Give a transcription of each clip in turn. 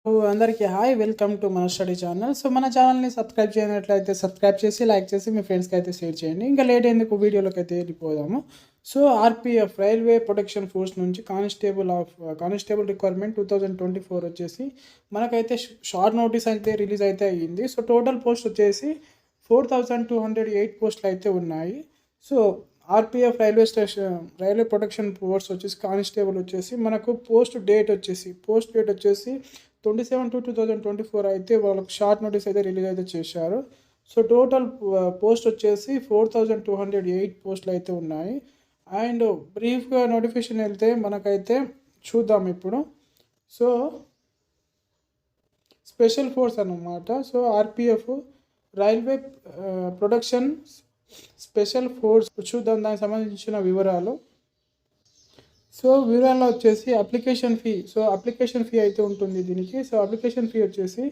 అందరికీ hi welcome to మన study channel. So మన ఛానల్ని సబ్స్క్రైబ్ చేయనట్లయితే సబ్స్క్రైబ్ చేసి లైక్ చేసి మీ ఫ్రెండ్స్కి అయితే షేర్ చేయండి. ఇంకా లేట్ ఎందుకు వీడియోలోకి అయితే వెళ్ళిపోదాము. So RPF railway protection force నుంచి కానిస్టేబుల్ రిక్వైర్మెంట్ 2024 వచ్చేసి మనకైతే షార్ట్ నోటీస్ అయితే రిలీజ్ అయితే అయ్యింది. సో టోటల్ పోస్ట్ వచ్చేసి 4208 పోస్టులు అయితే ఉన్నాయి. So RPF railway protection force వచ్చేసి కానిస్టేబుల్ వచ్చేసి మనకు పోస్ట్ డేట్ వచ్చేసి 27/2/2024 అయితే వాళ్ళకి షార్ట్ నోటీస్ అయితే రిలీజ్ అయితే చేశారు. సో టోటల్ పోస్ట్ వచ్చేసి 4208 పోస్టులు అయితే ఉన్నాయి. అండ్ బ్రీఫ్గా నోటిఫికేషన్ వెళ్తే మనకైతే చూద్దాం ఇప్పుడు. సో స్పెషల్ ఫోర్స్ అన్నమాట. So RPF railway protection special force చూద్దాం దానికి సంబంధించిన వివరాలు. సో వివరాల్లో వచ్చేసి అప్లికేషన్ ఫీ అయితే ఉంటుంది దీనికి. సో అప్లికేషన్ ఫీ వచ్చేసి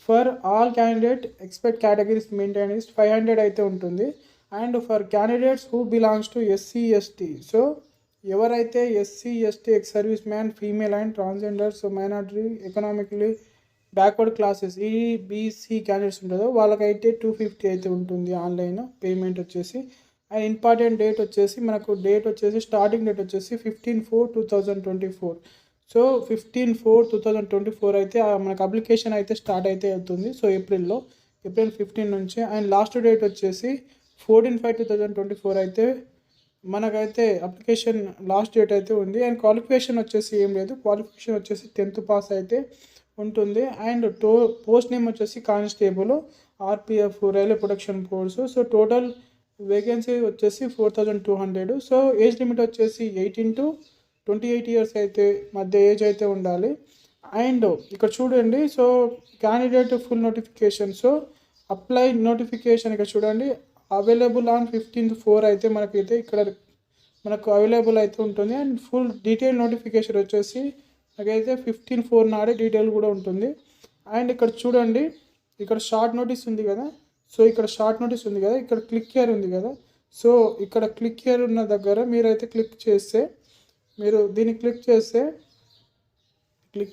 for all candidate expect categories maintains 500 అయితే ఉంటుంది. And for candidates who belongs to SC/ST. So ఎవరైతే SC/ST ex service man, female and transgenders, minority, economically backward classes EBC candidates ఉంటుందో వాళ్ళకైతే 250 అయితే ఉంటుంది ఆన్లైన్ పేమెంట్ వచ్చేసి. And important date వచ్చేసి మనకు స్టార్టింగ్ డేట్ వచ్చేసి 15/4/2024. సో 15/4/2024 అయితే మనకు అప్లికేషన్ అయితే స్టార్ట్ అయితే అవుతుంది. సో ఏప్రిల్ 15 నుంచి. అండ్ లాస్ట్ డేట్ వచ్చేసి 14/5/2024 అయితే మనకైతే అప్లికేషన్ లాస్ట్ డేట్ అయితే ఉంది. అండ్ క్వాలిఫికేషన్ వచ్చేసి ఏం లేదు, క్వాలిఫికేషన్ వచ్చేసి 10th పాస్ అయితే ఉంటుంది. అండ్ పోస్ట్ నేమ్ వచ్చేసి constable RPF railway protection force. So total vacancy వచ్చేసి 4200. సో ఏజ్ లిమిట్ వచ్చేసి 18 to 28 ఇయర్స్ అయితే మధ్య ఏజ్ అయితే ఉండాలి. అండ్ ఇక్కడ చూడండి, so candidate full notification. So apply notification ఇక్కడ చూడండి, అవైలబుల్ ఆన్ 15/4 అయితే మనకు అవైలబుల్ అయితే ఉంటుంది. అండ్ ఫుల్ డీటెయిల్ నోటిఫికేషన్ వచ్చేసి నాకైతే 15/4 నాడే డీటెయిల్ కూడా ఉంటుంది. అండ్ ఇక్కడ చూడండి, ఇక్కడ షార్ట్ నోటీస్ ఉంది కదా. సో ఇక్కడ షార్ట్ నోటీస్ ఉంది కదా, ఇక్కడ క్లిక్ హియర్ ఉంది కదా. సో ఇక్కడ క్లిక్ హియర్ ఉన్న దగ్గర మీరైతే క్లిక్ చేస్తే, మీరు దీన్ని క్లిక్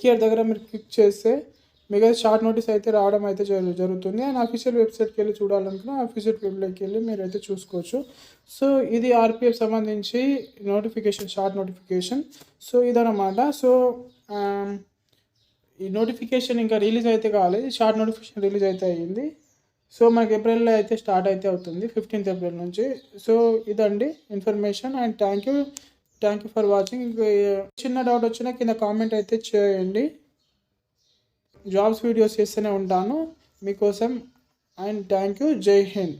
హియర్ దగ్గర మీరు క్లిక్ చేస్తే మీకు షార్ట్ నోటీస్ అయితే రావడం అయితే జరుగుతుంది. అండ్ అఫీషియల్ వెబ్సైట్కి వెళ్ళి చూడాలనుకున్నా అఫీషియల్ వెబ్లోకి వెళ్ళి మీరు అయితే చూసుకోవచ్చు. సో ఇది ఆర్పిఎఫ్ సంబంధించి షార్ట్ నోటిఫికేషన్. సో ఇదన్నమాట. సో ఈ నోటిఫికేషన్ ఇంకా రిలీజ్ అయితే కాలేదు, షార్ట్ నోటిఫికేషన్ రిలీజ్ అయితే అయ్యింది. సో మనకి ఏప్రిల్లో అయితే స్టార్ట్ అయితే అవుతుంది 15th ఏప్రిల్ నుంచి. సో ఇదండి information. And thank you for watching. చిన్న డౌట్ వచ్చినా కింద కామెంట్ అయితే చేయండి. జాబ్స్ వీడియోస్ చేస్తూనే ఉంటాను మీకోసం. And thank you. జై హింద్.